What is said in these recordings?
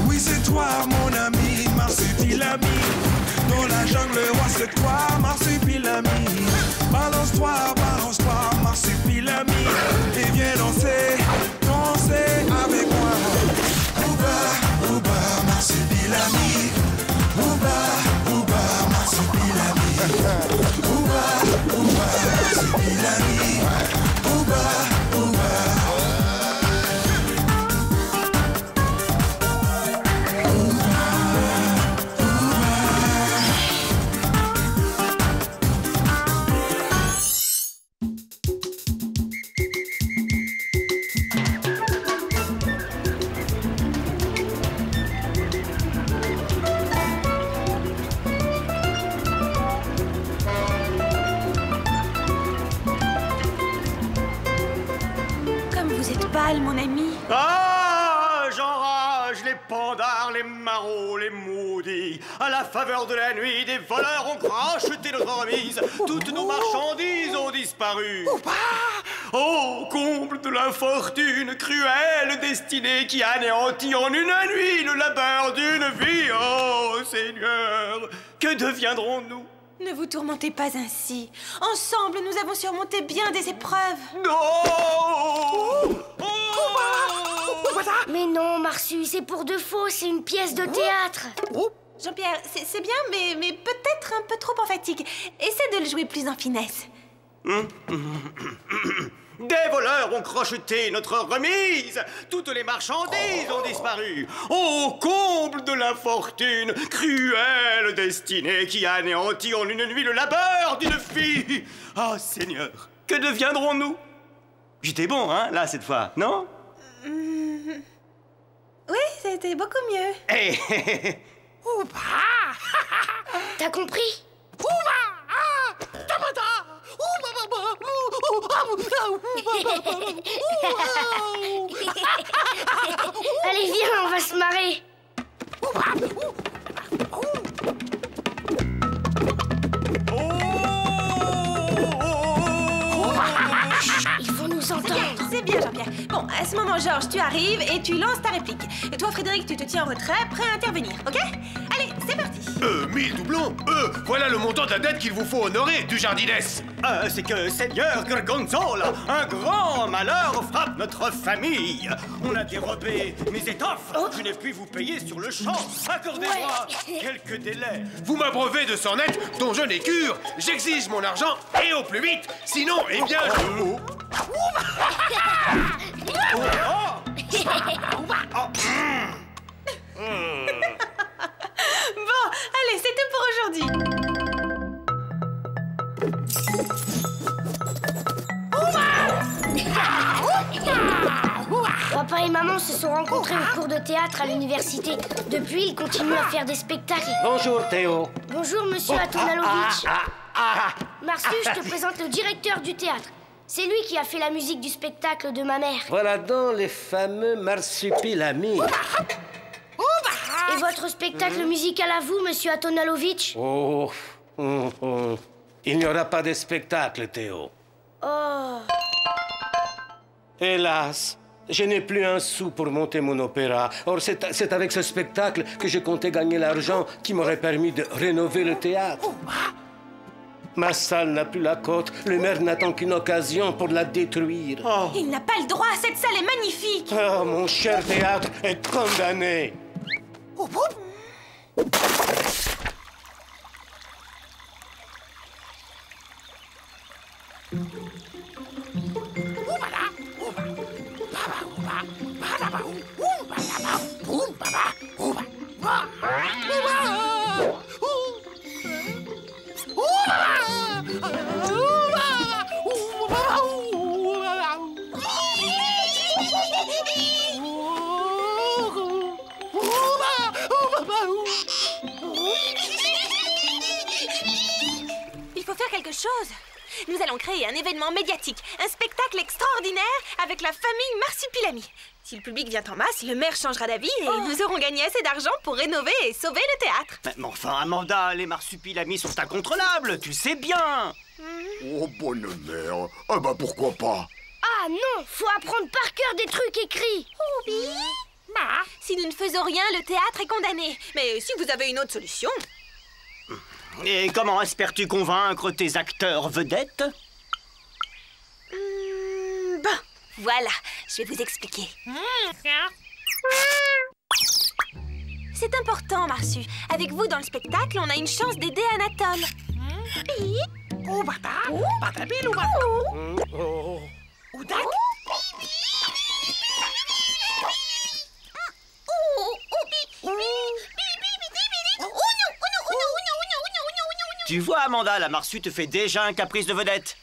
Oui, c'est toi, mon ami, Marsupilami. Dans la jungle, roi, c'est toi, Marsupilami. Balance-toi, Marsupilami. Et viens danser, danser avec moi. Ouba, ouba, Marsupilami. Ouba, ouba, Marsupilami. Ouba, ouba, Marsupilami. Ouba, ouba. Mon ami. Ah, j'enrage les pandards, les marauds, les maudits. À la faveur de la nuit, des voleurs ont cracheté notre remise. Toutes nos marchandises ont disparu. Oh, comble de l'infortune, cruelle destinée qui anéantit en une nuit le labeur d'une vie. Oh, Seigneur, que deviendrons-nous? Ne vous tourmentez pas ainsi. Ensemble, nous avons surmonté bien des épreuves. Non! Mais non, Marsu, c'est pour de faux, c'est une pièce de théâtre. Jean-Pierre, c'est bien, mais peut-être un peu trop emphatique. Essaie de le jouer plus en finesse. Des voleurs ont crocheté notre remise. Toutes les marchandises ont disparu. Ô comble de l'infortune, cruelle destinée qui anéantit en une nuit le labeur d'une fille. Ah, Seigneur, que deviendrons-nous? J'étais bon, hein, là, cette fois, non? Oui, c'était beaucoup mieux. Hey. T'as compris? Allez, viens, on va se marrer. Ils vont nous entendre. C'est bien, Jean-Pierre. Bon, à ce moment, Georges, tu arrives et tu lances ta réplique. Et toi, Frédéric, tu te tiens en retrait, prêt à intervenir, ok? Allez, c'est parti. 1000 doublons. Voilà le montant de la dette qu'il vous faut honorer, du jardinesse. C'est que, Seigneur Gorgonzola, un grand malheur frappe notre famille. On a dérobé mes étoffes. Je n'ai pu vous payer sur le champ. Accordez-moi quelques délais. Vous m'abreuvez de sang net dont je n'ai cure. J'exige mon argent et au plus vite. Sinon, eh bien, je... Bon, allez, c'est tout pour aujourd'hui. Papa et maman se sont rencontrés au cours de théâtre à l'université. Depuis, ils continuent à faire des spectacles. Bonjour, Théo. Bonjour, monsieur Atonalovitch. Marsu, je te présente le directeur du théâtre. C'est lui qui a fait la musique du spectacle de ma mère. Voilà donc les fameux marsupilamis. Et votre spectacle musical à vous, monsieur Atonalovitch? Il n'y aura pas de spectacle, Théo. Oh. Hélas, je n'ai plus un sou pour monter mon opéra. Or, c'est avec ce spectacle que je comptais gagner l'argent qui m'aurait permis de rénover le théâtre. Ma salle n'a plus la cote. Le maire n'attend qu'une occasion pour la détruire. Il n'a pas le droit, cette salle est magnifique. Oh, mon cher théâtre est condamné. Il faut faire quelque chose. Nous allons créer un événement médiatique, un spectacle extraordinaire avec la famille Marsupilami. Si le public vient en masse, le maire changera d'avis et nous aurons gagné assez d'argent pour rénover et sauver le théâtre. Mais enfin, Amanda, les marsupilamis sont incontrôlables, tu sais bien. Oh, bonne mère. Ah bah pourquoi pas? Ah non, faut apprendre par cœur des trucs écrits. Oui, Si nous ne faisons rien, le théâtre est condamné. Mais si vous avez une autre solution... Et comment espères-tu convaincre tes acteurs vedettes? Bon, voilà, je vais vous expliquer. C'est important, Marsu. Avec vous dans le spectacle, on a une chance d'aider Anatole. Tu vois, Amanda, la Marsu te fait déjà un caprice de vedette.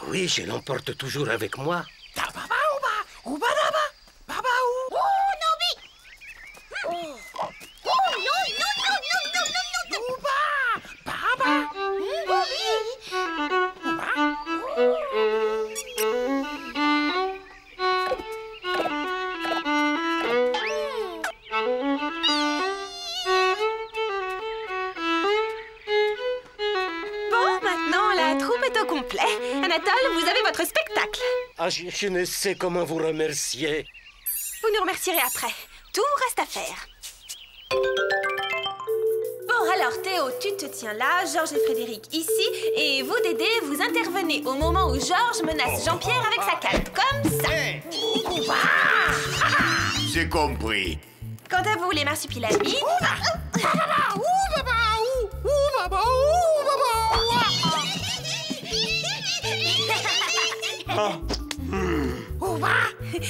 Oui, je l'emporte toujours avec moi. Anatole, vous avez votre spectacle. Ah, je ne sais comment vous remercier. Vous nous remercierez après. Tout reste à faire. Bon, alors Théo, tu te tiens là, Georges et Frédéric ici, et vous, Dédé, vous intervenez au moment où Georges menace Jean-Pierre avec sa canne, comme ça. C'est compris. Quant à vous, les marsupilamis...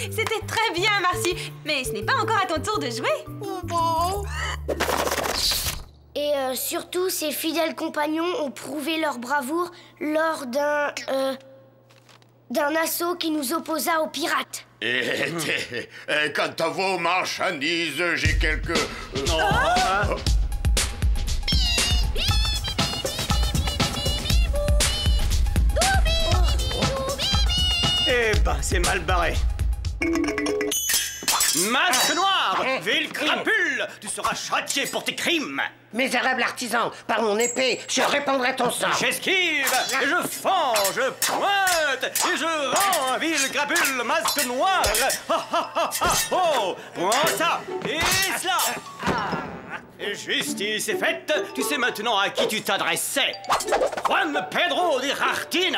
C'était très bien, Marcy. Mais ce n'est pas encore à ton tour de jouer. Et surtout, ses fidèles compagnons ont prouvé leur bravoure lors d'un assaut qui nous opposa aux pirates. Et quant à vos marchandises, j'ai quelques... Eh ben, c'est mal barré. Masque noir, ville crapule, tu seras châtié pour tes crimes. Misérable artisan, par mon épée, je répandrai ton sang. J'esquive, je fends, je pointe, et je rends un vil crapule, masque noir. Oh, prends ça, et cela. Justice est faite, tu sais maintenant à qui tu t'adressais. Juan Pedro de Jartines.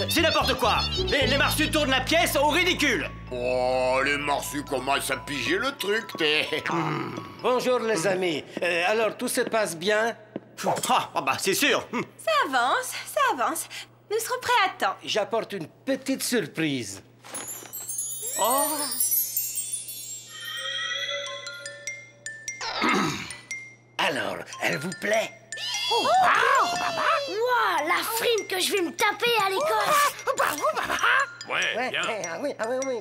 C'est n'importe quoi. Les marsus tournent la pièce au ridicule. Oh, les marsus commencent à piger le truc, Bonjour les amis. Alors, tout se passe bien? Ah bah c'est sûr. Ça avance, ça avance. Nous serons prêts à temps. J'apporte une petite surprise. Oh. Alors, elle vous plaît? Ouah, la frime que je vais me taper à l'école. Ouais, bien. Oui,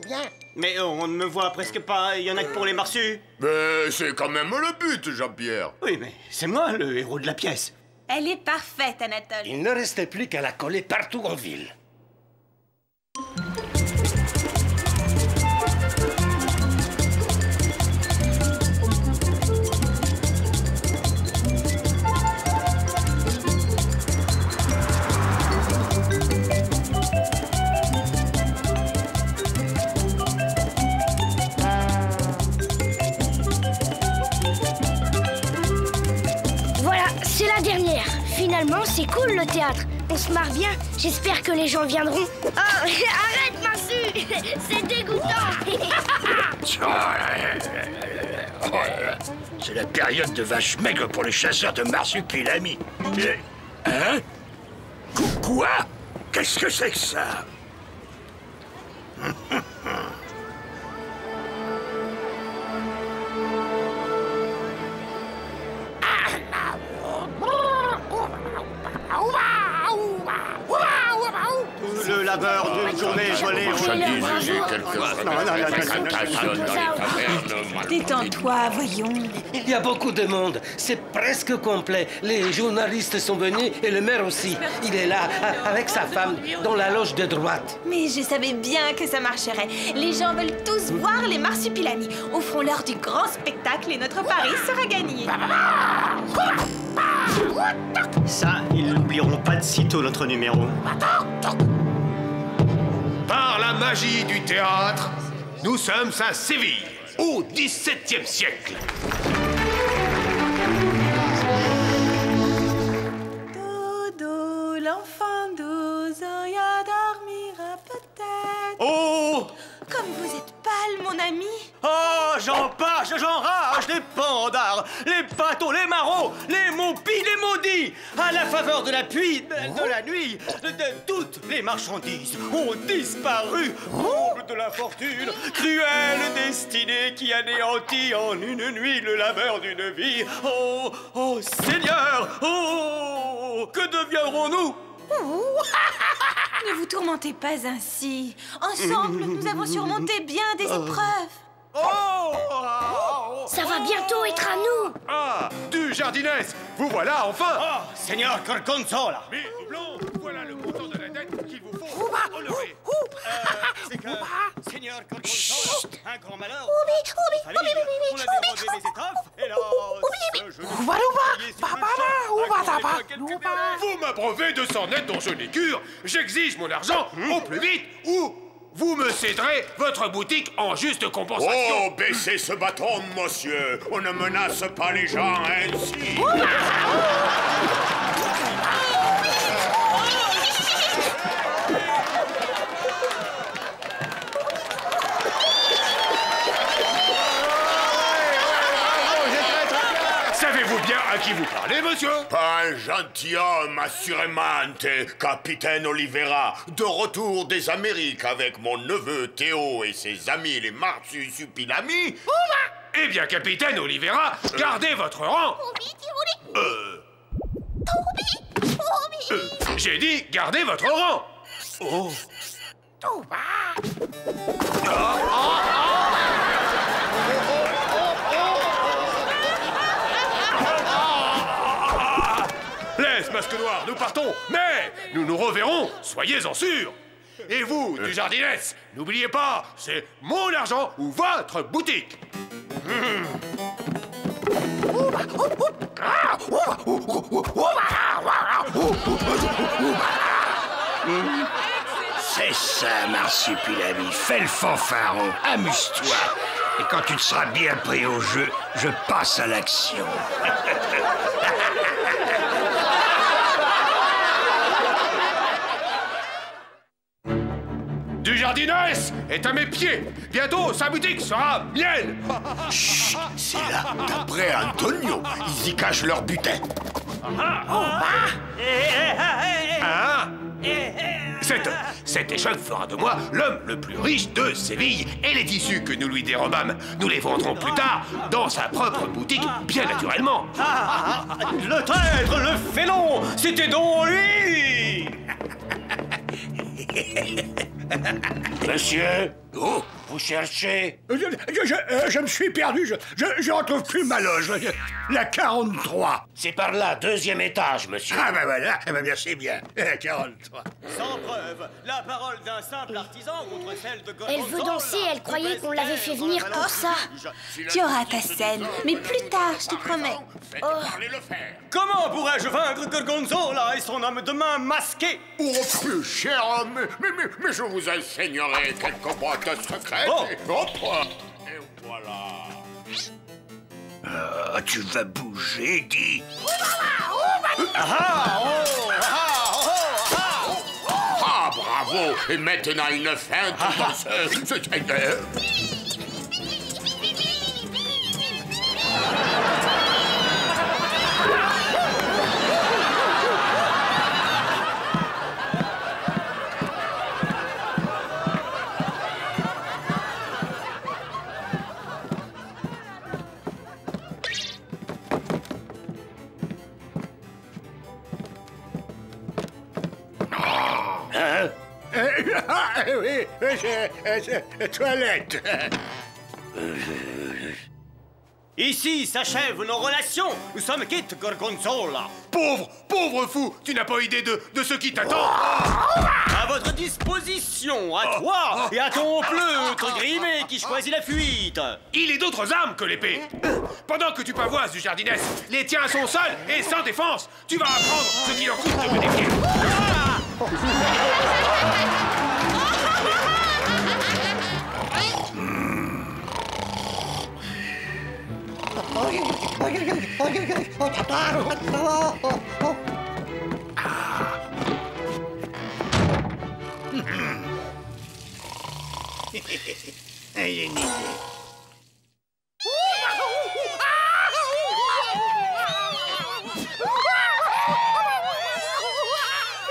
bien. Mais on ne me voit presque pas, il y en a que pour les marsus. Mais c'est quand même le but, Jean-Pierre. Oui, mais c'est moi le héros de la pièce. Elle est parfaite, Anatole. Il ne restait plus qu'à la coller partout en ville. Voilà, c'est la dernière. Finalement, c'est cool le théâtre. On se marre bien. J'espère que les gens viendront. Oh, arrête, Marsu. C'est dégoûtant. C'est la période de vache maigre pour les chasseurs de marsupilami. Hein? Quoi? Qu'est-ce que c'est que ça? Tout le labeur d'une journée affolé. Marchandises, j'ai quelques fréquentations dans les tavernes. Détends-toi, voyons. Il y a beaucoup de monde. C'est presque complet. Les journalistes sont venus et le maire aussi. Il est là, avec sa femme, dans la loge de droite. Mais je savais bien que ça marcherait. Les gens veulent tous voir les marsupilamis. Offrons-leur du grand spectacle et notre pari sera gagné. Ça, ils n'oublieront pas de sitôt notre numéro. Par la magie du théâtre, nous sommes à Séville, au XVIIe siècle. Dodo, l'enfant d'Ozoya dormira peut-être. Oh! Comme vous êtes pâle, mon ami. Oh, j'en pâche, j'en rage, les pandards, les bateaux, les marauds, les maupis, les maudits. À la faveur de la pluie, de la nuit, toutes les marchandises ont disparu. Comble de la fortune, cruelle destinée qui anéantit en une nuit le labeur d'une vie. Oh, oh, Seigneur, oh, que deviendrons-nous? Ne vous tourmentez pas ainsi. Ensemble, nous avons surmonté bien des épreuves. Ça va bientôt être à nous. Ah, du Jardinès, vous voilà enfin. Oh, Seigneur Gorgonzola. Mais, doublon, voilà le montant de la dette qu'il vous faut honorer. C'est que, Seigneur Gorgonzola, un grand malheur. Oubi, On a dérobé mes étoffes, et là, je ne Vous m'abreuvez de 100 nets dont je n'ai cure. J'exige mon argent au plus vite ou vous me céderez votre boutique en juste compensation. Oh, baissez ce bâton, monsieur. On ne menace pas les gens ainsi. Savez-vous bien à qui vous parlez, monsieur? Pas un gentilhomme, assurément, capitaine Oliveira, de retour des Amériques avec mon neveu Théo et ses amis les marsupilami. Eh bien, capitaine Oliveira, gardez votre rang. J'ai dit, gardez votre rang. Oh. Laisse, masque noir, nous partons, mais nous nous reverrons, soyez-en sûrs. Et vous, du Jardinès, n'oubliez pas, c'est mon argent ou votre boutique. C'est ça, Marsupilami. Fais le fanfaron, amuse-toi. Et quand tu te seras bien pris au jeu, je passe à l'action. Du Jardinès est à mes pieds. Bientôt, sa boutique sera mienne. Chut, c'est là, d'après Antonio, ils y cachent leur butin. Cette échoppe fera de moi l'homme le plus riche de Séville. Et les tissus que nous lui dérobâmes, nous les vendrons plus tard dans sa propre boutique, bien naturellement. Le traître, le félon, c'était donc lui. Monsieur, vous cherchez? Je me suis perdu, je retrouve plus ma loge, la 43. C'est par là, 2e étage, monsieur. Ah ben voilà, eh ben merci bien, la 43. Sans preuve, la parole d'un simple artisan contre celle de Gorgonzola. Elle veut danser, elle croyait qu'on l'avait fait venir pour ça. Tu auras ta scène, mais plus tard, je te promets. Faites parler le fer. Comment pourrais-je vaincre Gorgonzola et son homme de main masqué? Oh, plus cher homme, mais je vous enseignerai quelques boîtes secrètes. Oh. Et hop, et voilà. Ah, tu vas bouger, dis. Ah, bravo. Et maintenant une feinte dans ce... Toilette. Ici s'achèvent nos relations. Nous sommes quittes, Gorgonzola. Pauvre fou, tu n'as pas idée de ce qui t'attend. À votre disposition, à toi et à ton pleutre grimé qui choisit la fuite. Il est d'autres armes que l'épée. Pendant que tu pavoises du jardinesse, les tiens sont seuls et sans défense. Tu vas apprendre ce qu'il en coûte de me défier. J'ai une idée.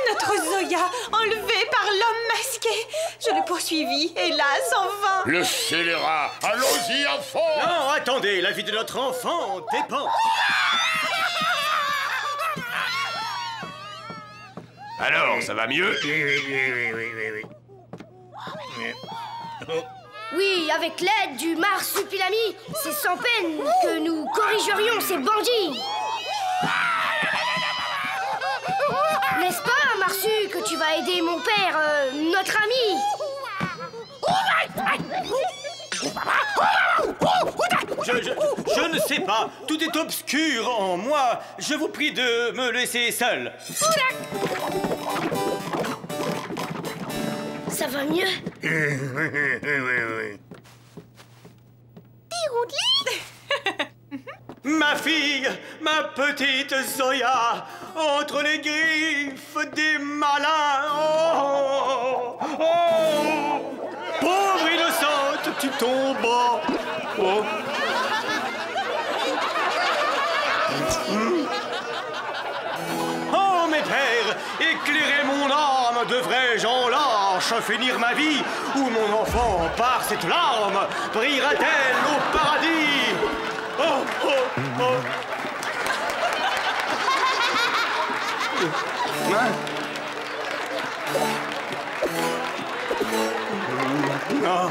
Notre Zoya, enlevée par l'homme masqué. Je l'ai poursuivi, hélas, en vain. Le scélérat. Allons-y, enfant. Non, attendez, la vie de notre enfant dépend. Alors, ça va mieux? Oui. Oui, avec l'aide du marsupilami, c'est sans peine que nous corrigerions ces bandits. N'est-ce pas, Marsu, que tu vas aider mon père, notre ami? Je ne sais pas. Tout est obscur en moi. Je vous prie de me laisser seul. Ça va mieux? Oui. Ma fille, ma petite Zoya, entre les griffes des malins. Oh, oh, oh. Pauvre innocente, tu tombes. Oh. Oh, mes pères, éclairez mon âme, devrais-je en lâche finir ma vie, ou mon enfant, par cette larme, brillera-t-elle au paradis? Oh, oh, oh. Hein? Non.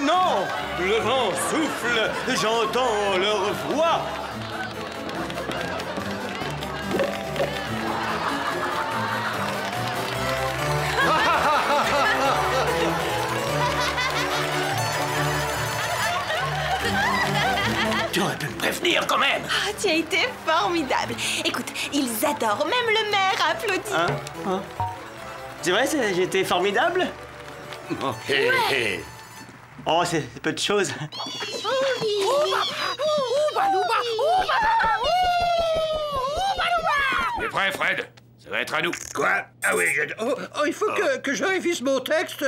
Non, le vent souffle, j'entends leur voix. Tu aurais pu me prévenir quand même. Ah, tu as été formidable. Écoute, ils adorent, même le maire applaudit. Hein? C'est vrai, j'étais formidable? Oh. Hé, hé. Oh, c'est peu de choses. T'es prêt, Fred? Ça va être à nous. Quoi? Ah oui, il faut que je révise mon texte.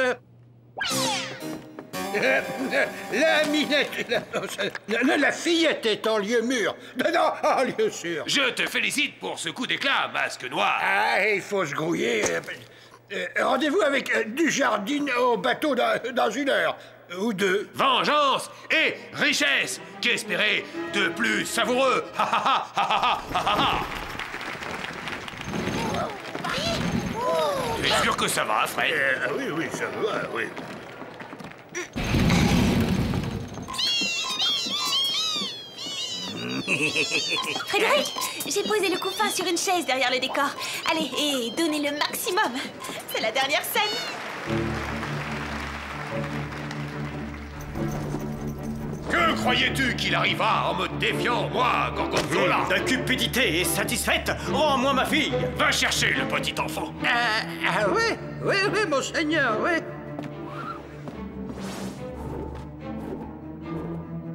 La minette... La fillette est en lieu mûr. Non, en lieu sûr. Je te félicite pour ce coup d'éclat, masque noir. Ah, il faut se grouiller. Rendez-vous avec du jardin au bateau dans 1 heure. Ou 2. Vengeance et richesse. Qu'espérer de plus savoureux? Ha ha ha ha ha ha ha. Tu es sûr que ça va, Fred? Oui, ça va, oui. Frédéric, j'ai posé le couffin sur une chaise derrière le décor. Allez, et donnez le maximum. C'est la dernière scène. Que croyais-tu qu'il arriva en me défiant, moi, Gorgonzola? Ta cupidité est satisfaite. Rends-moi ma fille. Va chercher le petit enfant. Oui, monseigneur, oui.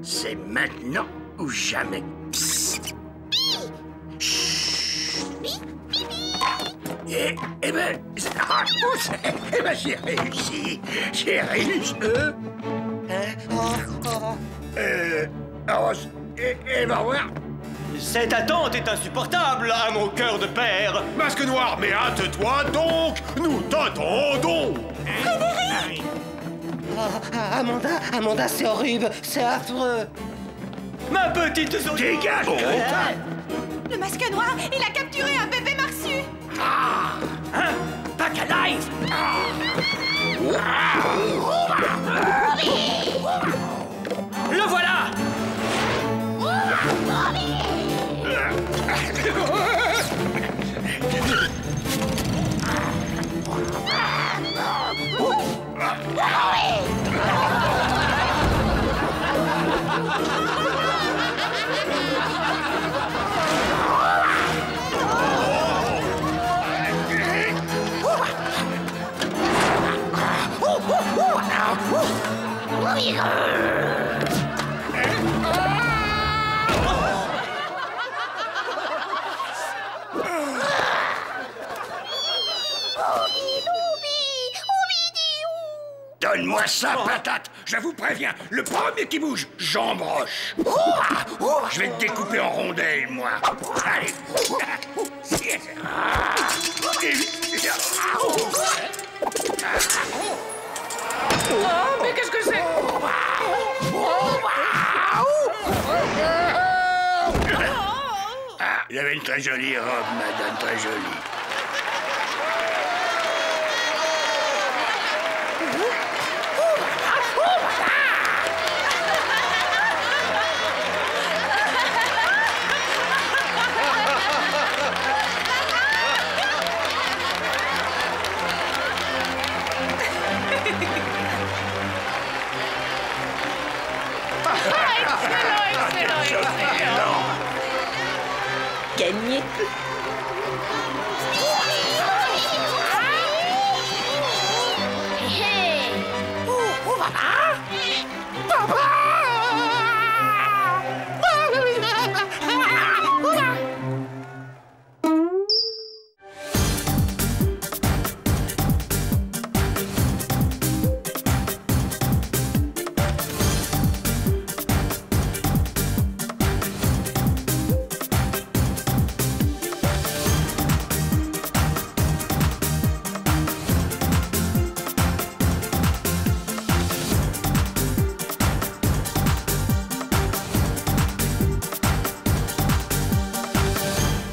C'est maintenant ou jamais. Psst. Chut. Eh ben, j'ai réussi. J'ai réussi. Et va voir. Cette attente est insupportable à mon cœur de père. Masque noir, mais hâte-toi donc. Nous t'attendons. Oh, Amanda, c'est horrible, c'est affreux. Ma petite Zoya. Dégage. Le masque noir, il a capturé un bébé Donne-moi ça, patate. Je vous préviens, le premier qui bouge, j'embroche. Je vais te découper en rondelles, moi. Allez. Oh, mais qu'est-ce que c'est? Ah, il avait une très jolie robe, madame, très jolie.